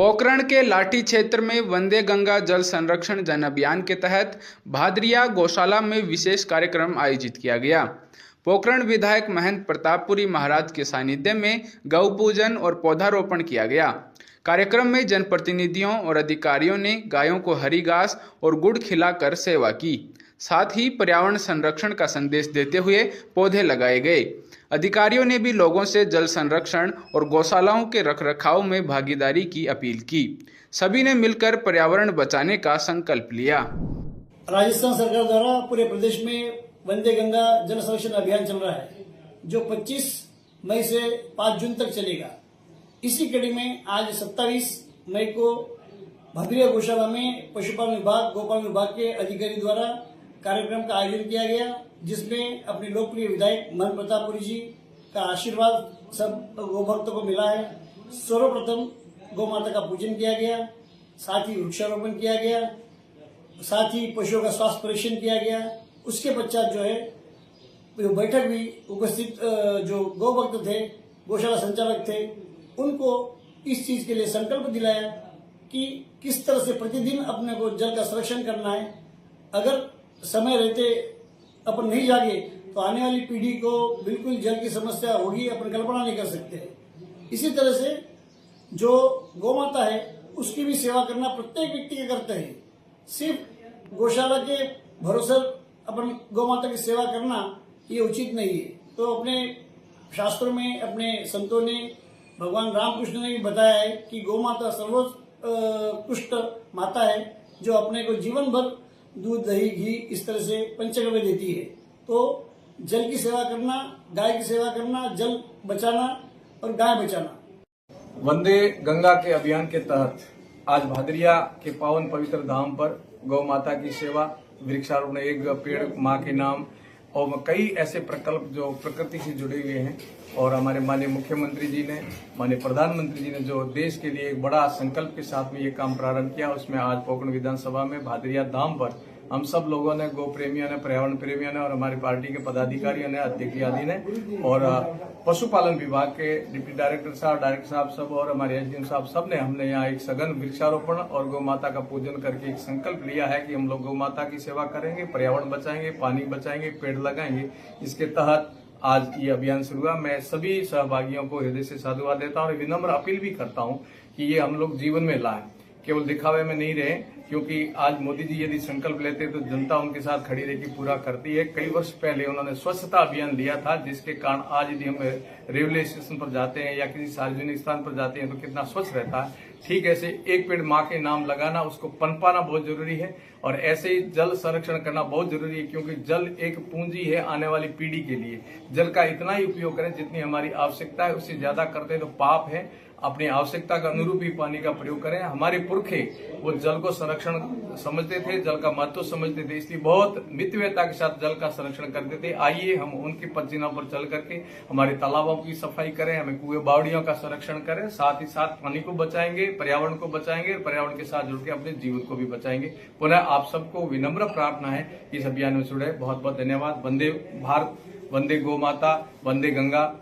पोखरण के लाठी क्षेत्र में वंदे गंगा जल संरक्षण जन अभियान के तहत भादरिया गौशाला में विशेष कार्यक्रम आयोजित किया गया। पोखरण विधायक महंत प्रतापपुरी महाराज के सानिध्य में गौ पूजन और पौधारोपण किया गया। कार्यक्रम में जनप्रतिनिधियों और अधिकारियों ने गायों को हरी घास और गुड़ खिलाकर सेवा की। साथ ही पर्यावरण संरक्षण का संदेश देते हुए पौधे लगाए गए। अधिकारियों ने भी लोगों से जल संरक्षण और गौशालाओं के रखरखाव में भागीदारी की अपील की। सभी ने मिलकर पर्यावरण बचाने का संकल्प लिया। राजस्थान सरकार द्वारा पूरे प्रदेश में वंदे गंगा जल संरक्षण अभियान चल रहा है, जो 25 मई से 5 जून तक चलेगा। इसी कड़ी में आज 27 मई को भादरिया गौशाला में पशुपालन विभाग, गोपालन विभाग के अधिकारी द्वारा कार्यक्रम का आयोजन किया गया, जिसमें अपने लोकप्रिय विधायक महंत प्रतापपुरी जी का आशीर्वाद सब गौ भक्तों को मिला है। सर्वप्रथम गौ माता का पूजन किया गया, साथ ही वृक्षारोपण किया गया, साथ ही पशुओं का स्वास्थ्य परीक्षण किया गया। उसके पश्चात जो है बैठक भी उपस्थित जो गौ भक्त थे, गौशाला संचालक थे, उनको इस चीज के लिए संकल्प दिलाया कि किस तरह से प्रतिदिन अपने को जल का संरक्षण करना है। अगर समय रहते अपन नहीं जागे तो आने वाली पीढ़ी को बिल्कुल जल की समस्या होगी, अपन कल्पना नहीं कर सकते। इसी तरह से जो गौ माता है उसकी भी सेवा करना प्रत्येक व्यक्ति के कर्तव्य है। सिर्फ गौशाला के भरोसे अपन गौ माता की सेवा करना ये उचित नहीं है। तो अपने शास्त्रों में, अपने संतों ने, भगवान रामकृष्ण ने भी बताया है कि गौ माता सर्वोत्कृष्ट माता है, जो अपने को जीवन भर दूध, दही, घी इस तरह से पंचगव्य देती है। तो जल की सेवा करना, गाय की सेवा करना, जल बचाना और गाय बचाना। वंदे गंगा के अभियान के तहत आज भादरिया के पावन पवित्र धाम पर गौ माता की सेवा, वृक्षारोपण, एक पेड़ माँ के नाम और कई ऐसे प्रकल्प जो प्रकृति से जुड़े हुए हैं। और हमारे माननीय मुख्यमंत्री जी ने, माननीय प्रधानमंत्री जी ने जो देश के लिए एक बड़ा संकल्प के साथ में ये काम प्रारंभ किया, उसमें आज पोखरण विधानसभा में भादरिया धाम पर हम सब लोगों ने, गौ प्रेमियों ने, पर्यावरण प्रेमियों ने और हमारी पार्टी के पदाधिकारियों ने, अध्यक्ष आदि ने और पशुपालन विभाग के डिप्टी डायरेक्टर साहब, डायरेक्टर साहब सब और हमारे एसडीएम साहब सब ने, हमने यहाँ एक सघन वृक्षारोपण और गौ माता का पूजन करके एक संकल्प लिया है कि हम लोग गौ माता की सेवा करेंगे, पर्यावरण बचाएंगे, पानी बचाएंगे, पेड़ लगाएंगे। इसके तहत आज ये अभियान शुरू हुआ। मैं सभी सहभागियों को हृदय से साधुवाद देता हूँ और विनम्र अपील भी करता हूँ कि ये हम लोग जीवन में लाएं, केवल दिखावे में नहीं रहे। क्योंकि आज मोदी जी यदि संकल्प लेते तो जनता उनके साथ खड़ी रह के पूरा करती है। कई वर्ष पहले उन्होंने स्वच्छता अभियान लिया था, जिसके कारण आज यदि हम रेलवे स्टेशन पर जाते हैं या किसी सार्वजनिक स्थान पर जाते हैं तो कितना स्वच्छ रहता है। ठीक ऐसे एक पेड़ माँ के नाम लगाना, उसको पनपाना बहुत जरूरी है और ऐसे ही जल संरक्षण करना बहुत जरूरी है, क्योंकि जल एक पूंजी है आने वाली पीढ़ी के लिए। जल का इतना ही उपयोग करें जितनी हमारी आवश्यकता है, उससे ज्यादा करते हैं तो पाप है। अपनी आवश्यकता का अनुरूप ही पानी का प्रयोग करें। हमारे पुरखे वो जल को संरक्षण समझते थे, जल का महत्व समझते थे, इसलिए बहुत मितव्ययता के साथ जल का संरक्षण करते थे। आइए हम उनके पदचिन्हों पर चल करके हमारे तालाबों की सफाई करें, हमें कुएं बावड़ियों का संरक्षण करें, साथ ही साथ पानी को बचाएंगे, पर्यावरण को बचाएंगे, पर्यावरण के साथ जुड़ के अपने जीवन को भी बचाएंगे। पुनः आप सबको विनम्र प्रार्थना है इस अभियान में जुड़े। बहुत बहुत धन्यवाद। वंदे भारत, वंदे गौ माता, वंदे गंगा।